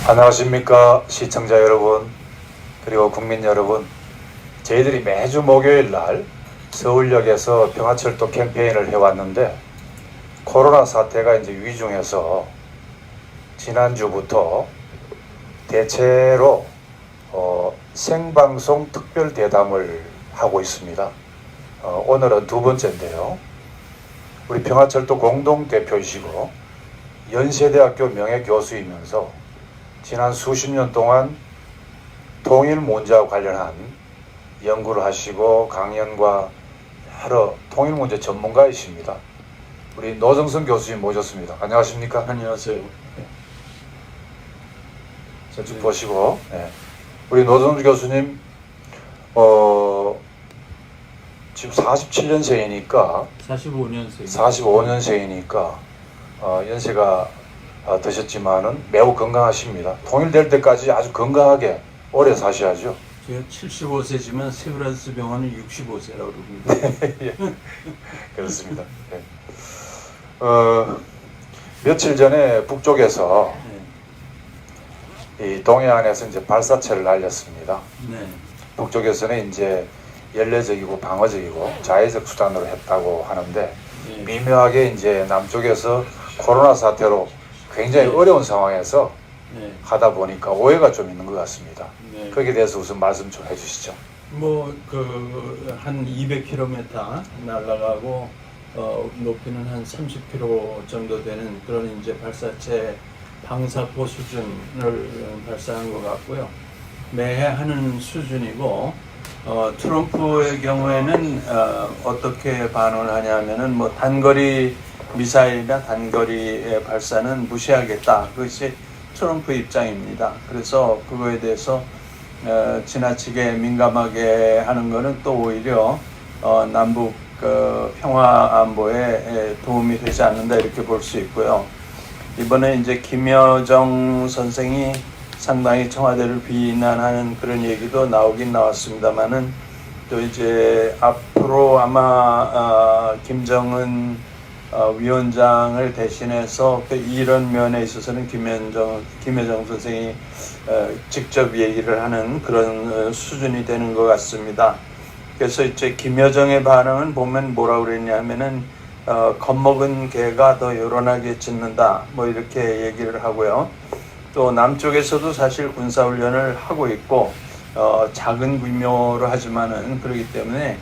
안녕하십니까 시청자 여러분 그리고 국민 여러분. 저희들이 매주 목요일 날 서울역에서 평화철도 캠페인을 해왔는데 코로나 사태가 이제 위중해서 지난주부터 대체로 생방송 특별 대담을 하고 있습니다. 오늘은 두 번째인데요. 우리 평화철도 공동대표이시고 연세대학교 명예교수이면서 지난 수십 년 동안 통일문제와 관련한 연구를 하시고 강연과 여러 통일문제 전문가이십니다. 우리 노정선 교수님 모셨습니다. 안녕하십니까? 안녕하세요. 쭉 보시고, 네. 우리 노정선 교수님 지금 47년생이니까 45년생이니까 연세가 드셨지만은 매우 건강하십니다. 통일될 때까지 아주 건강하게 오래 사셔야죠. 제가 75세지만 세브란스 병원은 65세라고 그럽니다. 예, 그렇습니다. 네. 며칠 전에 북쪽에서 이 동해안에서 이제 발사체를 날렸습니다. 네. 북쪽에서는 이제 연례적이고 방어적이고 자의적 수단으로 했다고 하는데 네. 미묘하게 이제 남쪽에서 코로나 사태로 굉장히 어려운 상황에서 네. 하다 보니까 오해가 좀 있는 것 같습니다. 네. 거기에 대해서 우선 말씀 좀 해주시죠. 한 200km 날아가고 높이는 한 30km 정도 되는 그런 이제 발사체 방사포 수준을 발사한 것 같고요. 매해 하는 수준이고 트럼프의 경우에는 어떻게 반응을 하냐면은 뭐 단거리 미사일이나 단거리 발사는 무시하겠다. 그것이 트럼프 입장입니다. 그래서 그거에 대해서 지나치게 민감하게 하는 것은 또 오히려 남북 평화 안보에 도움이 되지 않는다 이렇게 볼 수 있고요. 이번에 이제 김여정 선생이 상당히 청와대를 비난하는 그런 얘기도 나오긴 나왔습니다만은 또 이제 앞으로 아마 김정은 위원장을 대신해서 이런 면에 있어서는 김여정 선생이 직접 얘기를 하는 그런 수준이 되는 것 같습니다. 그래서 이제 김여정의 반응은 보면 뭐라고 그랬냐면은 겁먹은 개가 더 요란하게 짖는다 뭐 이렇게 얘기를 하고요. 또 남쪽에서도 사실 군사훈련을 하고 있고 작은 규모로 하지만은 그렇기 때문에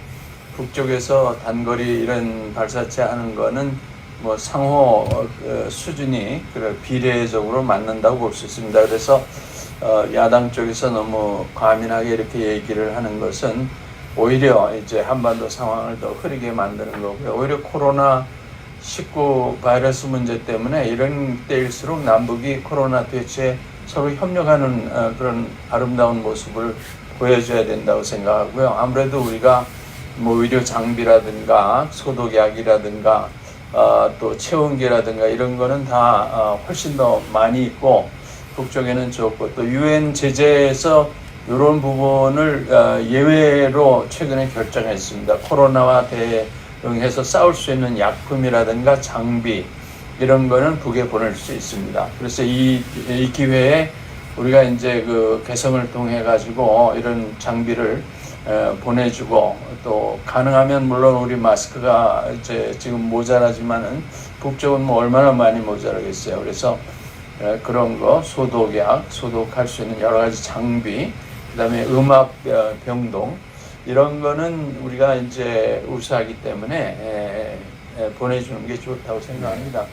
북쪽에서 단거리 이런 발사체 하는 거는 뭐 상호 수준이 비례적으로 맞는다고 볼 수 있습니다. 그래서 야당 쪽에서 너무 과민하게 이렇게 얘기를 하는 것은 오히려 이제 한반도 상황을 더 흐리게 만드는 거고요. 오히려 코로나19 바이러스 문제 때문에 이런 때일수록 남북이 코로나 대처에 서로 협력하는 그런 아름다운 모습을 보여줘야 된다고 생각하고요. 아무래도 우리가 뭐 의료 장비라든가 소독약이라든가 또 체온계라든가 이런 거는 다 훨씬 더 많이 있고 북쪽에는 적고 또 유엔 제재에서 이런 부분을 예외로 최근에 결정했습니다. 코로나와 대응해서 싸울 수 있는 약품이라든가 장비 이런 거는 북에 보낼 수 있습니다. 그래서 이 기회에 우리가 이제 그 개성을 통해 가지고 이런 장비를 보내주고 또 가능하면 물론 우리 마스크가 이제 지금 모자라지만은 북쪽은 뭐 얼마나 많이 모자라겠어요. 그래서 그런 거 소독약, 소독할 수 있는 여러 가지 장비, 그다음에 음압 병동 이런 거는 우리가 이제 우수하기 때문에 보내주는 게 좋다고 생각합니다.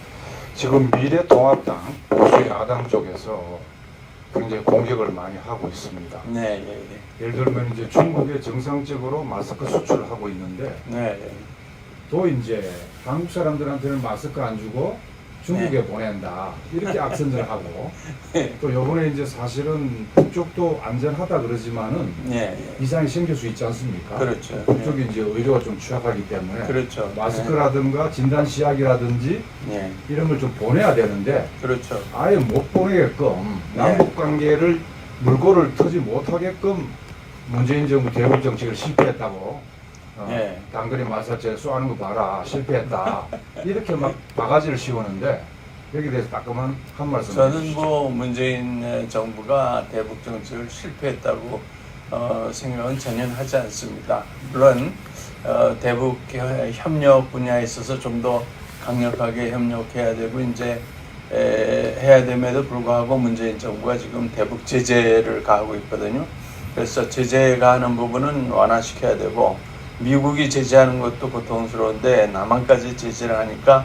지금 미래통합당 보수 야당 쪽에서 굉장히 공격을 많이 하고 있습니다. 네, 예를 들면 이제 중국에 정상적으로 마스크 수출을 하고 있는데 또 이제 한국 사람들한테는 마스크 안 주고 중국에 보낸다 이렇게 악선전을 하고 또 요번에 이제 사실은 북쪽도 안전하다 그러지만은 이상이 생길 수 있지 않습니까? 그렇죠. 북쪽이 이제 의료가 좀 취약하기 때문에 그렇죠. 마스크라든가 진단 시약이라든지 이런 걸 좀 보내야 되는데 그렇죠. 아예 못 보내게끔 남북 관계를 물꼬를 터지 못하게끔 문재인 정부 대북 정책을 실패했다고 단거리 마사체 쏘는 거 봐라 실패했다 이렇게 막 바가지를 씌우는데 여기에 대해서 따끔한 한 말씀 저는 해주시죠. 뭐 문재인 정부가 대북 정책을 실패했다고 생각은 전혀 하지 않습니다. 물론 대북 협력 분야에 있어서 좀 더 강력하게 협력해야 되고 이제 해야 됨에도 불구하고 문재인 정부가 지금 대북 제재를 가하고 있거든요. 그래서 제재 가하는 부분은 완화시켜야 되고 미국이 제재하는 것도 고통스러운데 남한까지 제재를 하니까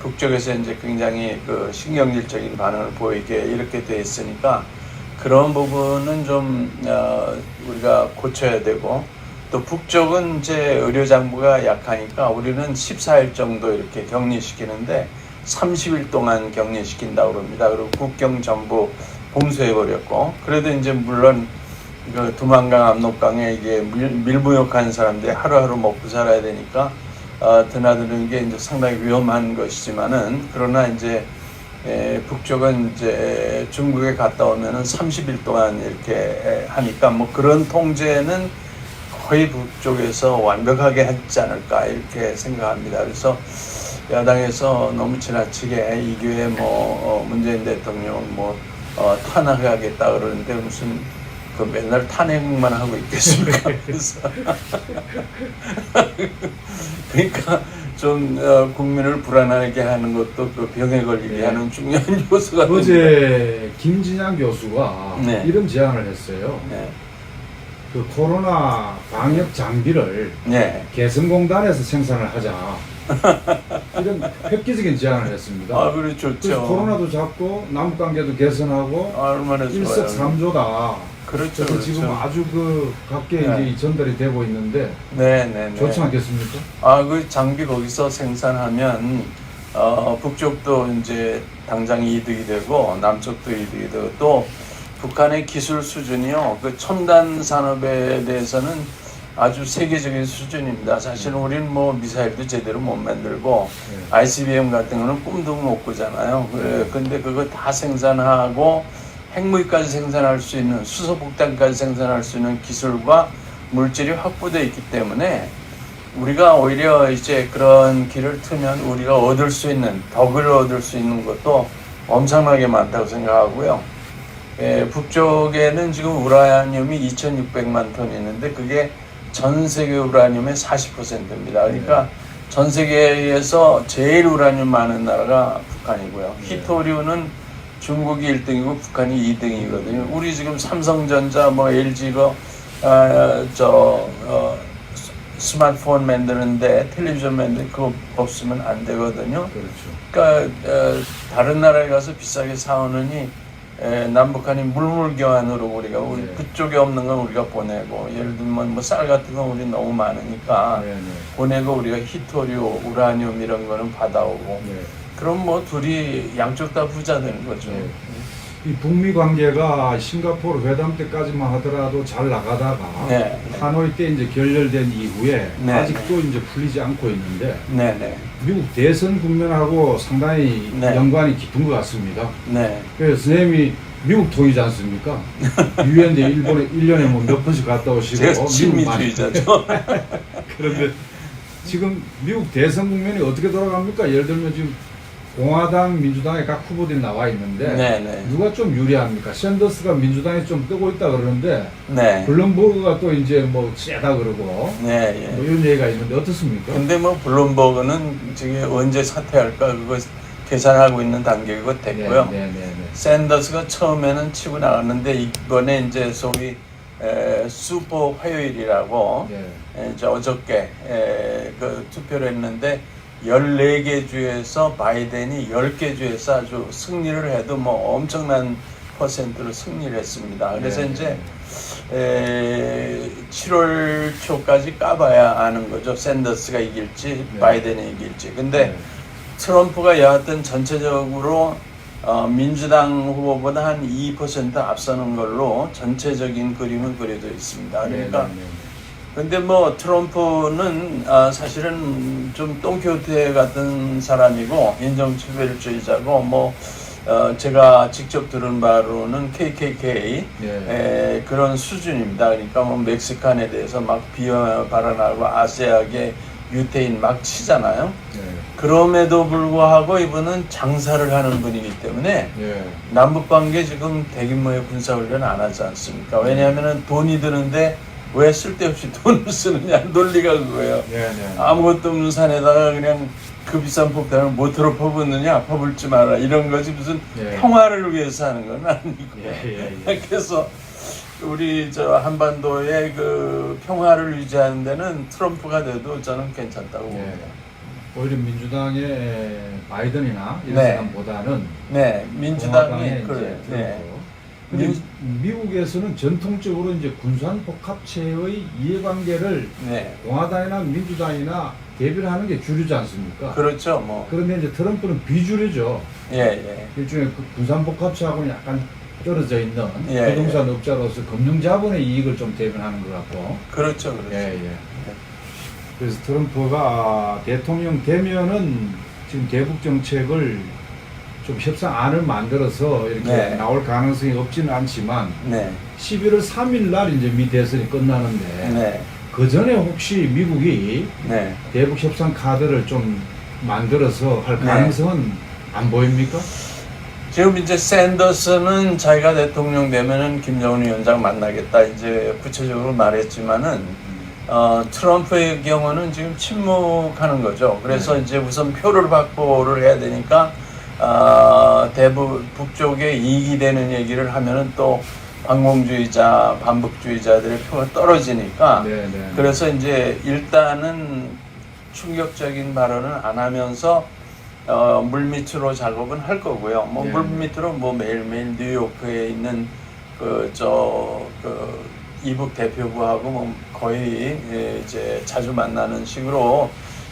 북쪽에서 이제 굉장히 그 신경질적인 반응을 보이게 이렇게 돼 있으니까 그런 부분은 좀 우리가 고쳐야 되고 또 북쪽은 이제 의료장부가 약하니까 우리는 14일 정도 이렇게 격리시키는데 30일 동안 격리시킨다고 그럽니다. 그리고 국경 전부 봉쇄해버렸고 그래도 이제 물론 그 두만강 압록강에 이게 밀무역하는 사람들이 하루하루 먹고 살아야 되니까 드나드는 게 이제 상당히 위험한 것이지만은 그러나 이제 북쪽은 이제 중국에 갔다 오면은 30일 동안 이렇게 하니까 뭐 그런 통제는 거의 북쪽에서 완벽하게 했지 않을까 이렇게 생각합니다. 그래서 야당에서 너무 지나치게 이 기회에 뭐 문재인 대통령 뭐 탄핵하겠다 그러는데 무슨 그 맨날 탄핵만 하고 있겠습니까? 그래서 그러니까 좀 국민을 불안하게 하는 것도 그 병에 걸리게 하는 중요한 요소가 어제 김진양 교수가 네. 이런 제안을 했어요. 네. 그 코로나 방역 장비를 네. 개성공단에서 생산을 하자. 이런 획기적인 제안을 했습니다. 아, 그래 좋죠. 그래서 코로나도 잡고 남북 관계도 개선하고 얼마나 좋아요. 일석삼조다. 그렇죠. 그래서 지금 아주 그 각계 네. 이제 전달이 되고 있는데 네. 좋지 않겠습니까? 아, 그 장비 거기서 생산하면 북쪽도 이제 당장 이득이 되고 남쪽도 이득이 되고 또 북한의 기술 수준이요. 그 첨단 산업에 대해서는 아주 세계적인 수준입니다. 사실 우리는 뭐 미사일도 제대로 못 만들고 ICBM 같은 거는 꿈도 못 꾸잖아요. 근데 그거 다 생산하고 핵무기까지 생산할 수 있는 수소폭탄까지 생산할 수 있는 기술과 물질이 확보되어 있기 때문에 우리가 오히려 이제 그런 길을 트면 우리가 얻을 수 있는 덕을 얻을 수 있는 것도 엄청나게 많다고 생각하고요. 북쪽에는 지금 우라늄이 2,600만 톤 있는데 그게 전 세계 우라늄의 40%입니다. 그러니까 전 세계에서 제일 우라늄 많은 나라가 북한이고요. 히토류는 중국이 1등이고 북한이 2등이거든요. 우리 지금 삼성전자, 뭐 LG가 스마트폰 만드는데 텔레비전 만드는 그거 없으면 안 되거든요. 그렇죠. 그러니까 다른 나라에 가서 비싸게 사오느니 남북한이 물물교환으로 우리가 우리 그쪽에 없는 건 우리가 보내고 예를 들면 뭐 쌀 같은 건 우리 너무 많으니까 보내고 우리가 히토류, 우라늄 이런 거는 받아오고 그럼 뭐 둘이 양쪽 다 부자 되는 거죠. 이 북미 관계가 싱가포르 회담 때까지만 하더라도 잘 나가다가 하노이 때 이제 결렬된 이후에 아직도 이제 풀리지 않고 있는데 미국 대선 국면하고 상당히 연관이 깊은 것 같습니다. 그래서 선생님이 미국 통이지 않습니까? 유엔대 일본에 1년에 뭐 몇 번씩 갔다 오시고 제가 친미주의자죠. 그런데 지금 미국 대선 국면이 어떻게 돌아갑니까? 예를 들면 지금 공화당, 민주당의 각 후보들이 나와 있는데 누가 좀 유리합니까? 샌더스가 민주당에 좀 뜨고 있다 그러는데 블룸버그가 또 이제 뭐 쎄다 그러고 뭐 이런 얘기가 있는데 어떻습니까? 근데 뭐 블룸버그는 지금 언제 사퇴할까 그거 계산하고 있는 단계고 됐고요. 샌더스가 처음에는 치고 나갔는데 이번에 이제 소위 슈퍼 화요일이라고 이제 어저께 그 투표를 했는데 14개 주에서 바이든이 10개 주에서 아주 승리를 해도 뭐 엄청난 퍼센트로 승리를 했습니다. 그래서 이제 7월 초까지 까봐야 아는 거죠. 샌더스가 이길지 바이든이 이길지. 근데 트럼프가 여하튼 전체적으로 민주당 후보보다 한 2% 앞서는 걸로 전체적인 그림은 그려져 있습니다. 그러니까 근데 뭐 트럼프는 사실은 좀 똥키호테 같은 사람이고 인종차별주의자고 뭐 제가 직접 들은 바로는 KKK 그런 수준입니다. 그러니까 뭐 멕시칸에 대해서 막 비하 발언하고 아세아계 유태인 막 치잖아요. 그럼에도 불구하고 이분은 장사를 하는 분이기 때문에 예. 남북관계 지금 대규모의 군사훈련 안 하지 않습니까? 왜냐하면 돈이 드는데 왜 쓸데없이 돈을 쓰느냐 논리가 그거예요. 예, 예. 아무것도 없는 산에다가 그냥 그 비싼 폭탄을 모터로 퍼붓느냐, 퍼붓지 마라 이런 거지 무슨 예. 평화를 위해서 하는 건 아니고. 예, 예. 그래서 우리 저 한반도의 그 평화를 유지하는 데는 트럼프가 돼도 저는 괜찮다고 예. 봅니다. 오히려 민주당의 바이든이나 이런 네. 사람보다는 네, 민주당이 그래. 네. 네. 근데 미국에서는 전통적으로 이제 군산 복합체의 이해관계를 네. 공화당이나 민주당이나 대비를 하는 게 주류지 않습니까? 그렇죠, 뭐. 그런데 이제 트럼프는 비주류죠. 예, 예. 일종의 그 군산 복합체하고는 약간 떨어져 있는 예, 부동산 업자로서 금융 자본의 이익을 좀 대변하는 것 같고. 그렇죠, 그렇죠. 예, 예. 그래서 트럼프가 대통령 되면은 지금 대북 정책을 좀 협상안을 만들어서 이렇게 네. 나올 가능성이 없지는 않지만 네, 11월 3일 날 이제 미 대선이 끝나는데 네, 그 전에 혹시 미국이 네. 대북 협상 카드를 좀 만들어서 할 네. 가능성은 안 보입니까? 지금 이제 샌더스는 자기가 대통령 되면은 김정은 위원장 만나겠다 이제 구체적으로 말했지만은 트럼프의 경우는 지금 침묵하는 거죠. 그래서 네. 이제 우선 표를 확보를 해야 되니까 대북 북쪽에 이익이 되는 얘기를 하면은 또 반공주의자, 반북주의자들의 표가 떨어지니까 네, 네. 그래서 이제 일단은 충격적인 발언은 안 하면서 물밑으로 작업은 할 거고요. 뭐 네. 물밑으로 뭐 매일매일 뉴요크에 있는 그 이북 대표부하고 뭐 거의 이제 자주 만나는 식으로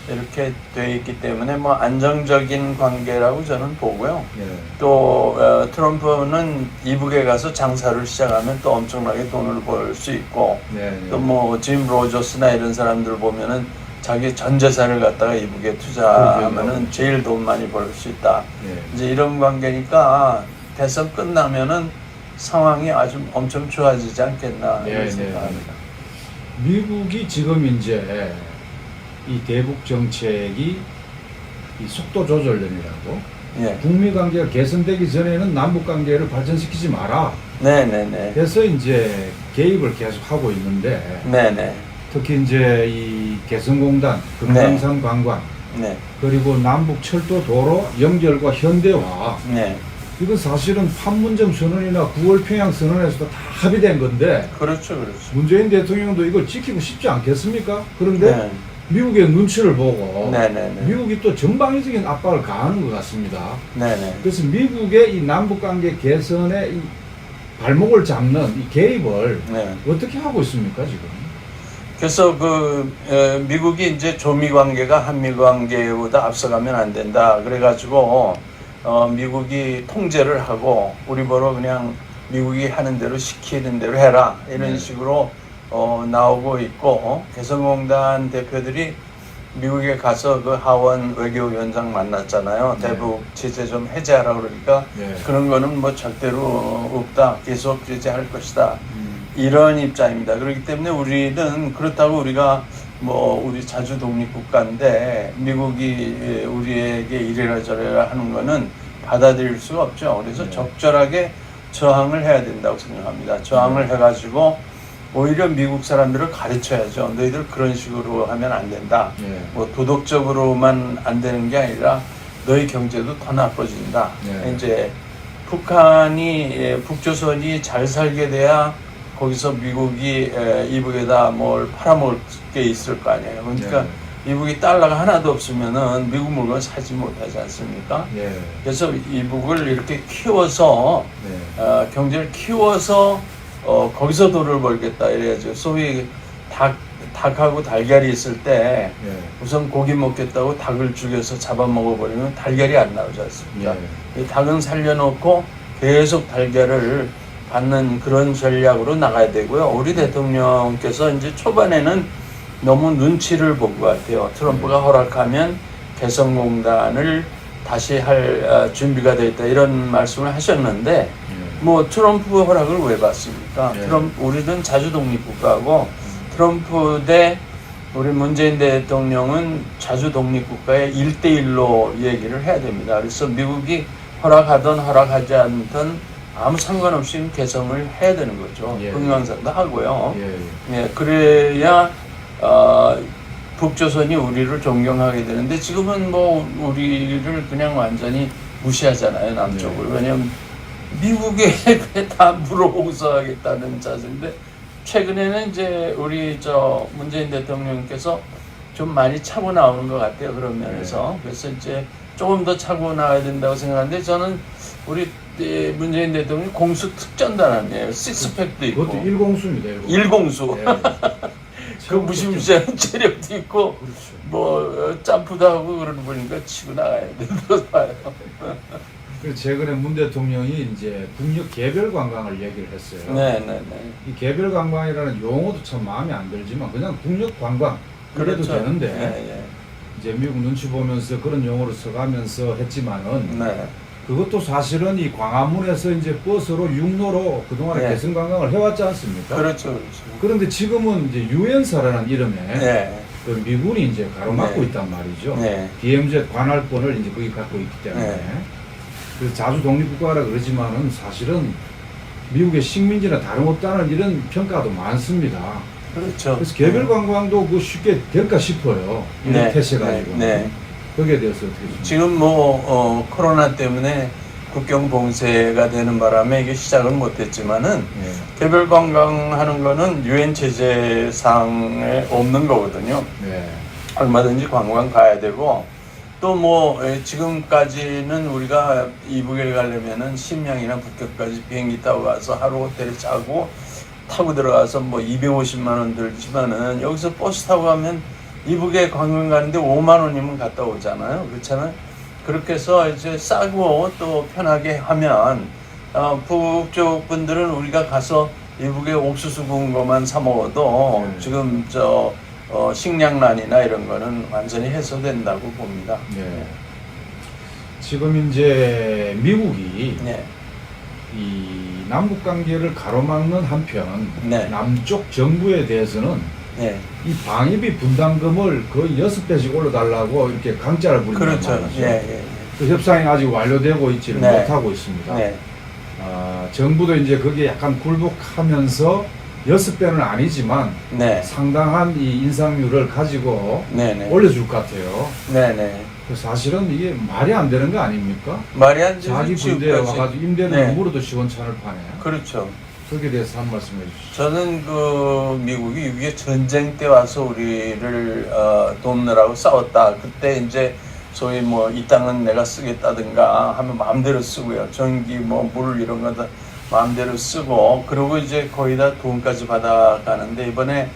이렇게 돼 있기 때문에 뭐 안정적인 관계라고 저는 보고요. 예. 또 트럼프는 이북에 가서 장사를 시작하면 또 엄청나게 돈을 벌 수 있고 네, 네. 또 뭐 짐 로저스나 이런 사람들 보면은 자기 전 재산을 갖다가 이북에 투자하면은 제일 돈 많이 벌 수 있다. 네. 이제 이런 관계니까 대선 끝나면은 상황이 아주 엄청 좋아지지 않겠나 네, 이런 네, 생각합니다. 미국이 지금 이제 이 대북 정책이 이 속도 조절론이라고 예, 북미 관계가 개선되기 전에는 남북 관계를 발전시키지 마라. 네네네, 해서 이제 개입을 계속 하고 있는데 네네, 특히 이제 이 개성공단, 금강산 관광 네, 그리고 남북 철도 도로 연결과 현대화 네, 이건 사실은 판문점 선언이나 9월 평양 선언에서도 다 합의된 건데 그렇죠, 그렇죠. 문재인 대통령도 이걸 지키고 싶지 않겠습니까? 그런데 네, 미국의 눈치를 보고 네네네, 미국이 또 전방위적인 압박을 가하는 것 같습니다. 네네. 그래서 미국의 이 남북관계 개선에 이 발목을 잡는 이 개입을 네. 어떻게 하고 있습니까 지금? 그래서 미국이 이제 조미 관계가 한미 관계보다 앞서가면 안 된다. 그래가지고 미국이 통제를 하고 우리 보러 그냥 미국이 하는 대로 시키는 대로 해라 이런 네. 식으로 나오고 있고 개성공단 대표들이 미국에 가서 그 하원 외교위원장 만났잖아요. 네. 대북 제재 좀 해제하라 그러니까 네. 그런 거는 뭐 절대로 없다. 계속 제재할 것이다. 이런 입장입니다. 그렇기 때문에 우리는 그렇다고 우리가 뭐 우리 자주 독립국가인데 미국이 우리에게 이래라 저래라 하는 거는 받아들일 수가 없죠. 그래서 네. 적절하게 저항을 해야 된다고 생각합니다. 저항을 해가지고 오히려 미국 사람들을 가르쳐야죠. 너희들 그런 식으로 하면 안 된다. 네. 뭐 도덕적으로만 안 되는 게 아니라 너희 경제도 더 나빠진다. 네. 이제 북조선이 잘 살게 돼야 거기서 미국이 이북에다 뭘 팔아먹을 게 있을 거 아니에요. 그러니까 네. 이북이 달러가 하나도 없으면은 미국 물건 사지 못하지 않습니까? 네. 그래서 이북을 이렇게 키워서 네. 경제를 키워서 거기서 돈을 벌겠다 이래야죠. 소위 닭하고 달걀이 있을 때 네. 우선 고기 먹겠다고 닭을 죽여서 잡아먹어버리면 달걀이 안 나오지 않습니까? 네. 이 닭은 살려놓고 계속 달걀을 받는 그런 전략으로 나가야 되고요. 우리 대통령께서 이제 초반에는 너무 눈치를 본 것 같아요. 트럼프가 허락하면 개성공단을 다시 할 준비가 되어 있다 이런 말씀을 하셨는데 뭐 트럼프 허락을 왜 받습니까? 네. 우리는 자주 독립국가고 트럼프 대 우리 문재인 대통령은 자주 독립국가의 1대1로 얘기를 해야 됩니다. 그래서 미국이 허락하든 허락하지 않든 아무 상관없이 개성을 해야 되는 거죠. 예. 동영상도 하고요. 예. 예, 그래야 북조선이 우리를 존경하게 되는데 지금은 뭐 우리를 그냥 완전히 무시하잖아요, 남쪽을. 네. 왜냐하면 미국에 다 물어보고서 하겠다는 자세인데 최근에는 이제 우리 문재인 대통령께서 좀 많이 차고 나오는 것 같아요, 그런 면에서. 네. 그래서 이제 조금 더 차고 나와야 된다고 생각하는데 저는 우리 문재인 대통령이 공수 특전단이에요. 식스팩도 있고. 그것도 일공수입니다. 일공수. 예. 그 무시무시한 체력도 있고 그렇죠. 뭐 점프도 하고 그러는 보니까 치고 나가야 된다고 봐요. 그래서 최근에 문 대통령이 이제 국력 개별 관광을 얘기를 했어요. 네네네. 이 개별 관광이라는 용어도 참 마음에 안 들지만 그냥 국력 관광 그래도 그렇죠. 되는데 예, 이제 미국 눈치 보면서 그런 용어를 써가면서 했지만은 예. 네. 그것도 사실은 이 광화문에서 이제 버스로 육로로 그동안에 네. 개성 관광을 해왔지 않습니까? 그렇죠, 그렇죠. 그런데 지금은 이제 유엔사라는 이름에 네. 그 미군이 이제 가로막고 네. 있단 말이죠. 네. DMZ 관할권을 이제 거기 갖고 있기 때문에 네. 그래서 자주 독립국가라 그러지만은 사실은 미국의 식민지나 다름없다는 이런 평가도 많습니다. 그렇죠. 그래서 개별 관광도 그 쉽게 될까 싶어요. 이런 태세가지고. 네. 거기에 대해서 어떻게 생각하세요? 지금 뭐 코로나 때문에 국경 봉쇄가 되는 바람에 이게 시작을 못했지만은 네. 개별 관광하는 거는 유엔 제재 사항에 없는 거거든요. 네. 얼마든지 관광 가야 되고 또 뭐 지금까지는 우리가 이북에 가려면은 심양이나 북경까지 비행기 타고 가서 하루 호텔에 자고 타고 들어가서 뭐 250만 원 들지만은 여기서 버스 타고 가면 이북에 관광 가는데 5만 원이면 갔다 오잖아요. 그렇잖아요. 그렇게 해서 이제 싸고 또 편하게 하면 북쪽 분들은 우리가 가서 이북에 옥수수 구운 것만 사 먹어도 지금 식량난이나 이런 거는 완전히 해소된다고 봅니다. 네. 지금 이제 미국이 네. 이 남북 관계를 가로막는 한편 네. 남쪽 정부에 대해서는 네. 이 방위비 분담금을 거의 6배씩 올려달라고 이렇게 강짜를 부린단 그렇죠. 말이죠. 예. 그 협상이 아직 완료되고 있지를 네. 못하고 있습니다. 네. 정부도 이제 거기에 약간 굴복하면서 6배는 아니지만 네. 상당한 이 인상률을 가지고 네네. 올려줄 것 같아요. 네네. 사실은 이게 말이 안 되는 거 아닙니까? 말이 안 되는 자기 군대에 와가지고 임대료 네. 너무로도 시원찮을 판에. 그렇죠. 거기에 대해서 한 말씀 해주시죠. 저는 그 미국이 위에 전쟁 때 와서 우리를 돕느라고 싸웠다. 그때 이제 소위 뭐 이 땅은 내가 쓰겠다든가 하면 마음대로 쓰고요. 전기 뭐 물 이런 거 다 마음대로 쓰고 그리고 이제 거의 다 돈까지 받아가는데 이번에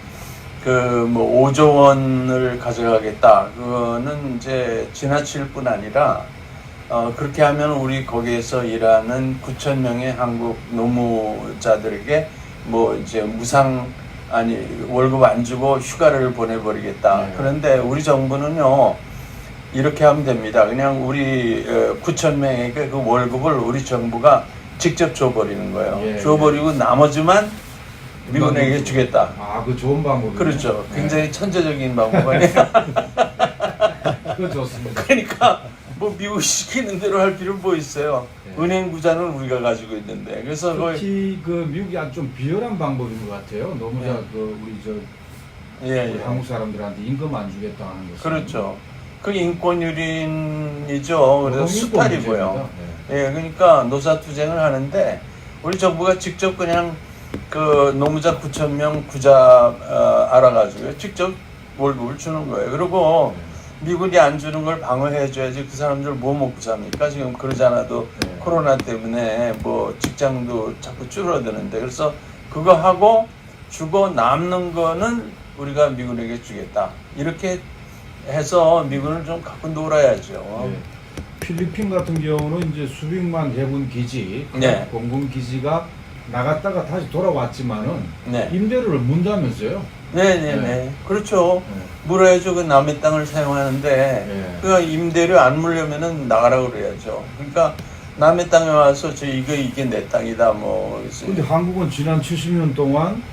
그 뭐 5조 원을 가져가겠다. 그거는 이제 지나칠 뿐 아니라 그렇게 하면 우리 거기에서 일하는 9천 명의 한국 노무자들에게 뭐 이제 월급 안 주고 휴가를 보내버리겠다. 네. 그런데 우리 정부는요 이렇게 하면 됩니다. 그냥 우리 9천 명에게 그 월급을 우리 정부가 직접 줘버리는 거예요. 예, 줘버리고 나머지만 미군에게 주겠다. 그 좋은 방법이네요. 그렇죠. 굉장히 천재적인 방법 아니에요. 그거 좋습니다. 그러니까 뭐 미국 시키는 대로 할 필요는 뭐 있어요. 네. 은행 부자는 우리가 가지고 있는데 그래서 특히 그 미국이 아주 좀 비열한 방법인 것 같아요. 너무 네. 우리 예. 한국 사람들한테 임금 안 주겠다 하는 것은. 그렇죠. 그 인권유린이죠. 그래서 수탈이고요. 네. 예, 그러니까 노사투쟁을 하는데 우리 정부가 직접 그냥 그 노무자 9천 명 구자 알아가지고 직접 월급을 주는 거예요. 그리고 미국이 안 주는 걸 방어해줘야지 그 사람들 뭐 먹고 삽니까? 지금 그러지 않아도 네. 코로나 때문에 뭐 직장도 자꾸 줄어드는데 그래서 그거 하고 주고 남는 거는 우리가 미군에게 주겠다. 이렇게 해서 미군을 좀 갖고 놀아야죠. 네. 필리핀 같은 경우는 이제 수백만 해군 기지, 네. 공군 기지가 나갔다가 다시 돌아왔지만은 네. 임대료를 문다면서요? 네네네. 그렇죠. 네. 물어야죠. 그 남의 땅을 사용하는데 네. 그 임대료 안 물려면은 나가라 그래야죠. 그러니까 남의 땅에 와서 이게 내 땅이다 뭐. 근데 한국은 지난 70년 동안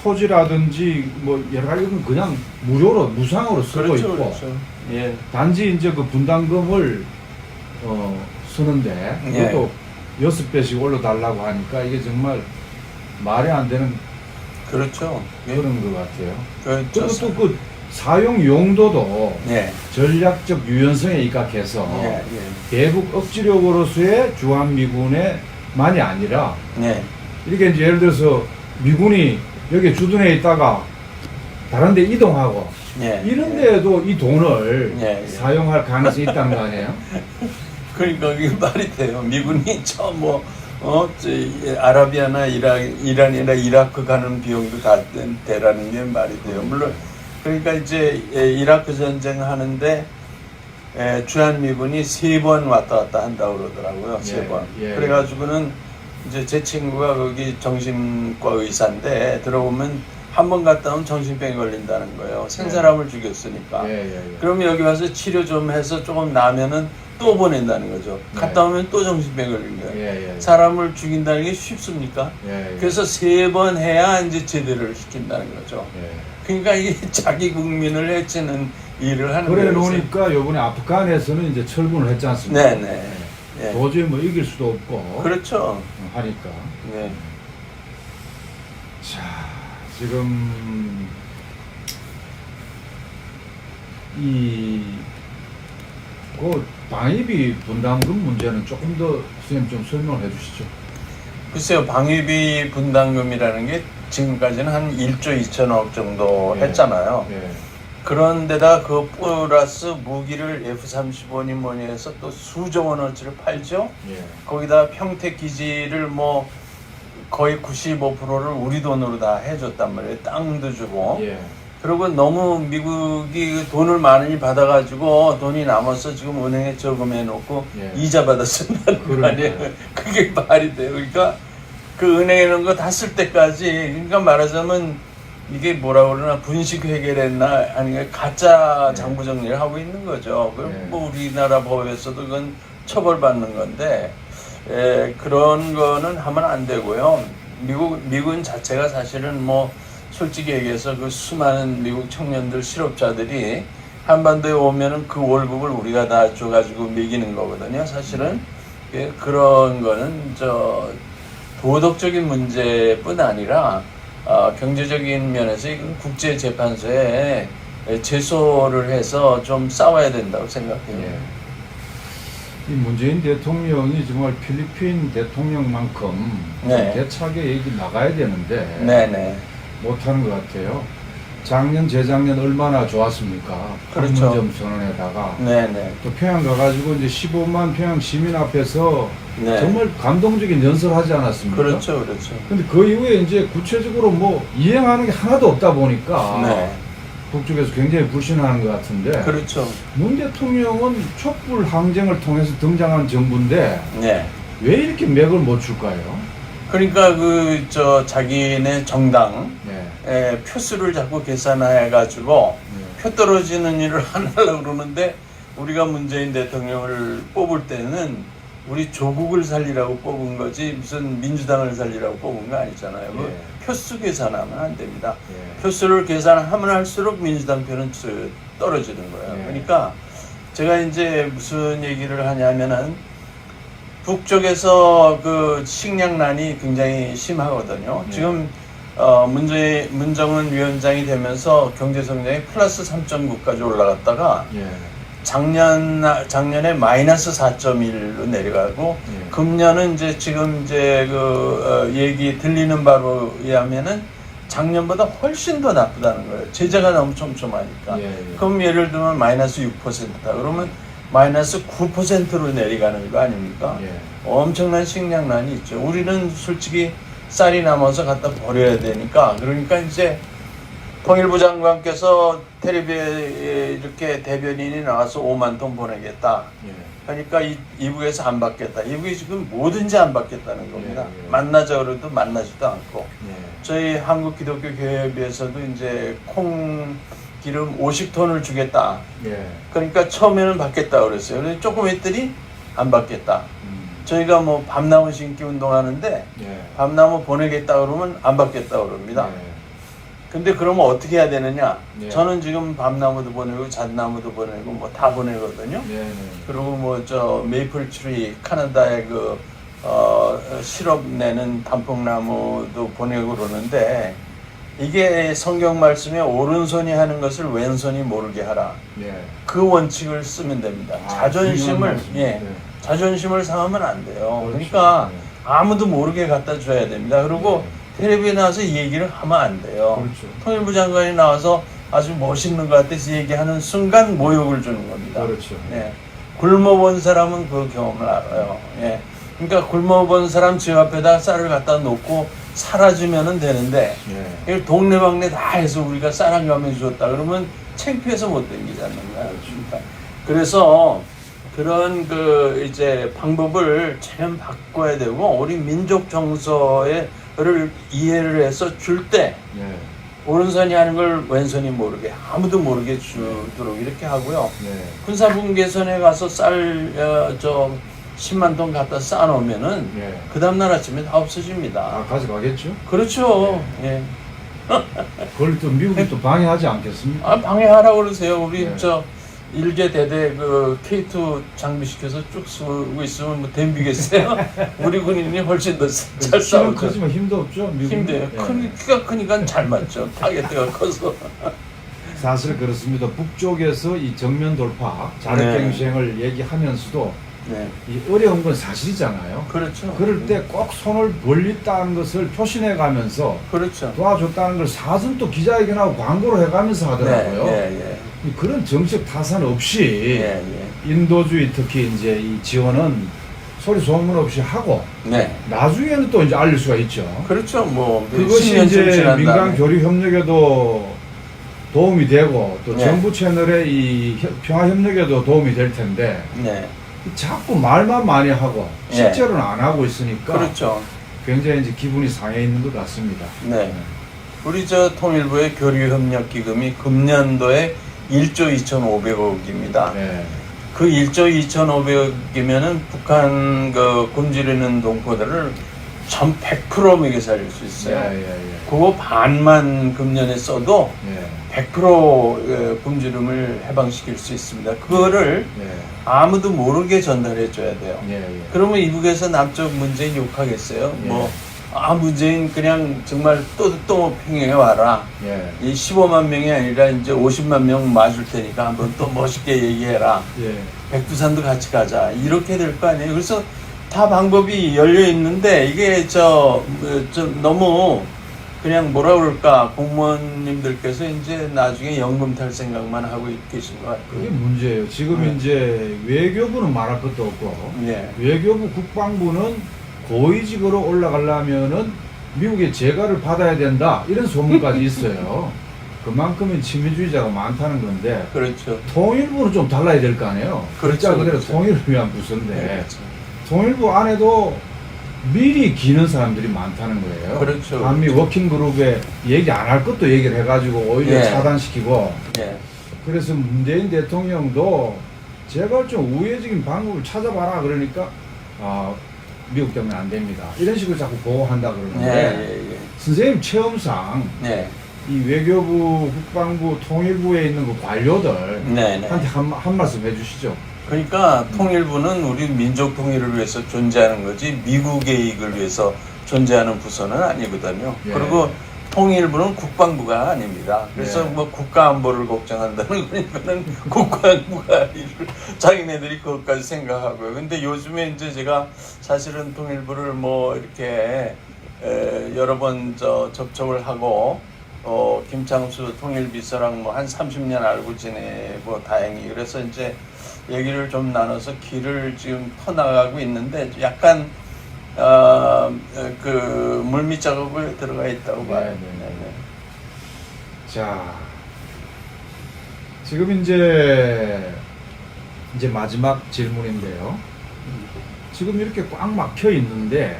토지라든지 뭐 여러 가지는 그냥 무료로 무상으로 쓰고 그렇죠, 있고 그렇죠. 예. 단지 이제 그 분담금을 쓰는데 예. 그것도 6배씩 올려달라고 하니까 이게 정말 말이 안 되는 그렇죠. 예. 그런 것 같아요. 그렇죠. 그리고 또 그 사용 용도도 예. 전략적 유연성에 입각해서 예. 대북 억지력으로서의 주한미군에만이 아니라 예. 이렇게 이제 예를 들어서 미군이 여기 주둔해 있다가 다른 데 이동하고 예. 이런 데에도 이 돈을 예. 사용할 가능성이 있다는 거 아니에요? 그러니까 이게 말이 돼요. 미군이 아라비아나 이란이나 이라크 가는 비용도 다 대라는 게 말이 돼요. 물론 그러니까 이제 이라크 전쟁 하는데 주한미군이 3번 왔다 갔다 한다고 그러더라고요. 3번. 예. 그래가지고는 이제 제 친구가 거기 정신과 의사인데 들어보면 한 번 갔다 오면 정신병이 걸린다는 거예요. 생사람을 죽였으니까. 그러면 여기 와서 치료 좀 해서 조금 나면은 또 보낸다는 거죠. 갔다 오면 또 정신병이 걸린 거예요. 사람을 죽인다는 게 쉽습니까? 그래서 3번 해야 이제 제대를 시킨다는 거죠. 그러니까 이게 자기 국민을 해치는 일을 하는 거예요. 그래 놓으니까 요번에 아프간에서는 이제 철군을 했지 않습니까? 네네. 예. 도저히 뭐 이길 수도 없고 그렇죠. 하니까. 네. 자, 지금 그 방위비 분담금 문제는 조금 더 선생님 좀 설명을 해주시죠. 글쎄요, 방위비 분담금이라는 게 지금까지는 한 1조 2천억 정도 했잖아요. 그런데다 그 플러스 무기를 F-35니 뭐니 해서 또 수조 원어치를 팔죠. 거기다 평택 기지를 뭐 거의 95%를 우리 돈으로 다 해줬단 말이에요. 땅도 주고. 그리고 너무 미국이 돈을 많이 받아가지고 돈이 남아서 지금 은행에 저금해 놓고 이자 받아 쓴다는 거 아니에요. 그게 말이 돼요. 그러니까 그 은행에 넣은 거 다 쓸 때까지, 그러니까 말하자면 이게 뭐라 그러나 분식 회계랬나 아니면 가짜 장부 정리를 하고 있는 거죠. 그럼 뭐 우리나라 법에서도 그건 처벌받는 건데 그런 거는 하면 안 되고요. 미군 자체가 사실은 뭐 솔직히 얘기해서 그 수많은 미국 청년들 실업자들이 한반도에 오면은 그 월급을 우리가 다 줘가지고 먹이는 거거든요. 사실은 그런 거는 도덕적인 문제뿐 아니라 경제적인 면에서 이건 국제재판소에 제소를 해서 좀 싸워야 된다고 생각해요. 이 문재인 대통령이 정말 필리핀 대통령만큼 대차게 얘기 나가야 되는데 못하는 것 같아요. 작년, 재작년 얼마나 좋았습니까? 그렇죠. 판문점 선언에다가 또 평양 가가지고 이제 15만 평양 시민 앞에서 정말 감동적인 연설을 하지 않았습니까? 그렇죠. 근데 그 이후에 이제 구체적으로 뭐 이행하는 게 하나도 없다 보니까 북쪽에서 굉장히 불신하는 것 같은데. 그렇죠. 문 대통령은 촛불 항쟁을 통해서 등장한 정부인데 왜 이렇게 맥을 못 줄까요? 그러니까 자기네 정당 표수를 자꾸 계산해가지고 표 떨어지는 일을 안 하려고 그러는데 우리가 문재인 대통령을 뽑을 때는 우리 조국을 살리라고 뽑은 거지 무슨 민주당을 살리라고 뽑은 거 아니잖아요. 표수 계산하면 안 됩니다. 표수를 계산하면 할수록 민주당 표는 떨어지는 거예요. 그러니까 제가 이제 무슨 얘기를 하냐면은 북쪽에서 그 식량난이 굉장히 심하거든요. 지금 문정은 위원장이 되면서 경제 성장이 플러스 3.9까지 올라갔다가 작년에 마이너스 4.1로 내려가고 금년은 이제 지금 얘기 들리는 바로 의하면은 작년보다 훨씬 더 나쁘다는 거예요. 제재가 너무 촘촘하니까. 그럼 예를 들면 마이너스 6%다. 그러면 마이너스 9%로 내려가는 거 아닙니까? 엄청난 식량난이 있죠. 우리는 솔직히 쌀이 남아서 갖다 버려야 되니까. 그러니까 이제 통일부 장관께서 텔레비에 이렇게 대변인이 나와서 5만 톤 보내겠다. 그러니까 이북에서 안 받겠다. 이북이 지금 뭐든지 안 받겠다는 겁니다. 만나자 그래도 만나지도 않고. 저희 한국기독교교회에서도 이제 콩 기름 50톤을 주겠다. 그러니까 처음에는 받겠다 그랬어요. 근데 조금 했더니 안 받겠다. 저희가 뭐 밤나무 심기 운동하는데 밤나무 보내겠다 그러면 안 받겠다 그럽니다. 근데 그러면 어떻게 해야 되느냐? 네. 저는 지금 밤나무도 보내고 잣나무도 보내고 뭐 다 보내거든요. 네. 그리고 뭐 저 메이플 트리 카나다의 그 시럽 내는 단풍나무도 보내고 그러는데 이게 성경 말씀에 오른손이 하는 것을 왼손이 모르게 하라. 네. 그 원칙을 쓰면 됩니다. 자존심을 자존심을 상하면 안 돼요. 그렇죠. 그러니까 네. 아무도 모르게 갖다 줘야 됩니다. 그리고 텔레비에 나와서 이 얘기를 하면 안 돼요. 그렇죠. 통일부 장관이 나와서 아주 멋있는 것 같아서 얘기하는 순간 모욕을 주는 겁니다. 그렇죠. 예. 굶어본 사람은 그 경험을 알아요. 예. 그러니까 굶어본 사람 집 앞에다 쌀을 갖다 놓고 사라지면 되는데 네. 이걸 동네방네 다 해서 우리가 쌀 한 가면 줬다 그러면 창피해서 못 댕기지 않는가. 그래서 그런 그 이제 방법을 참 바꿔야 되고 우리 민족 정서를 이해를 해서 줄 때 네. 오른손이 하는 걸 왼손이 모르게 아무도 모르게 주도록 이렇게 하고요. 네. 군사분계선에 가서 쌀 10만 톤 갖다 쌓아놓으면은 네. 그 다음날 아침에 다 없어집니다. 아, 가져가겠죠? 그렇죠. 예. 그걸 또 미국이 또 방해하지 않겠습니까? 아, 방해하라고 그러세요. 우리 네. 저 일제 대대 그 K2 장비시켜서 쭉 쓰고 있으면 뭐 댐비겠어요? 우리 군인이 훨씬 더 잘 키는 싸우죠. 크지만 힘도 없죠. 미국은? 힘들어요. 네. 키가 크니까 잘 맞죠. 타겟대가 커서. 사실 그렇습니다. 북쪽에서 이 정면 돌파, 자력갱생을 얘기하면서도 네. 이 어려운 건 사실이잖아요. 그렇죠. 그럴 때 꼭 손을 벌렸다는 것을 표신해 가면서 그렇죠. 도와줬다는 걸 사전 또 기자회견하고 광고를 해가면서 하더라고요. 예. 그런 정책 타산 없이 예. 인도주의 특히 이제 이 지원은 소리 소문 없이 하고 네. 나중에는 또 이제 알릴 수가 있죠. 그렇죠. 뭐 그것이 10년쯤 이제 지난 민간 다음에. 교류 협력에도 도움이 되고 또 네. 정부 채널의 이 평화 협력에도 도움이 될 텐데 네. 자꾸 말만 많이 하고 네. 실제로는 안 하고 있으니까 그렇죠. 굉장히 이제 기분이 상해 있는 것 같습니다. 네. 우리 저 통일부의 교류협력기금이 금년도에 1조 2,500억입니다. 네. 그 1조 2,500억이면은 북한 그 굶주리는 동포들을 전 100% 먹여 살릴 수 있어요. 예. 그거 반만 금년에 써도 예. 100% 굶주림을 해방시킬 수 있습니다. 그거를 예. 아무도 모르게 전달해 줘야 돼요. 예. 그러면 이북에서 남쪽 문재인 욕하겠어요? 예. 문재인 그냥 정말 또 평양에 와라. 예. 이 15만 명이 아니라 이제 50만 명 맞을 테니까 한번 또 멋있게 얘기해라. 예. 백두산도 같이 가자. 이렇게 될 거 아니에요. 그래서 다 방법이 열려 있는데 이게 좀 너무 그냥 뭐라 그럴까 공무원님들께서 이제 나중에 연금 탈 생각만 하고 계신 것 그게 같아요. 문제예요. 지금 이제 외교부는 말할 것도 없고 네. 외교부 국방부는 고위직으로 올라가려면은 미국의 재가를 받아야 된다 이런 소문까지 있어요. 그만큼의 친미주의자가 많다는 건데 그렇죠. 통일부는 좀 달라야 될 거 아니에요. 글자 그대로 그렇죠. 통일을 위한 부서인데 네, 그렇죠. 통일부 안에도 미리 기는 사람들이 많다는 거예요. 그렇죠. 한미 워킹그룹에 얘기 안 할 것도 얘기를 해가지고 오히려 네. 차단시키고 네. 그래서 문재인 대통령도 제발 좀 우회적인 방법을 찾아봐라 그러니까 미국 때문에 안 됩니다. 이런 식으로 자꾸 보호한다 그러는데 네. 선생님 체험상 네. 이 외교부, 국방부, 통일부에 있는 그 관료들한테 네. 한 말씀 해주시죠. 그러니까 통일부는 우리 민족 통일을 위해서 존재하는 거지 미국의 이익을 위해서 존재하는 부서는 아니거든요. 예. 그리고 통일부는 국방부가 아닙니다. 그래서 예. 뭐 국가 안보를 걱정한다는 거니까는 국방부가 자기네들이 그것까지 생각하고요. 근데 요즘에 이제 제가 사실은 통일부를 뭐 이렇게 여러 번 접촉을 하고 김창수 통일비서랑 뭐 한 30년 알고 지내고 다행히 그래서 이제 얘기를 좀 나눠서 길을 지금 터나가고 있는데 약간 그 물밑 작업을 들어가 있다고 봐요. 네. 자, 지금 이제 마지막 질문인데요. 지금 이렇게 꽉 막혀 있는데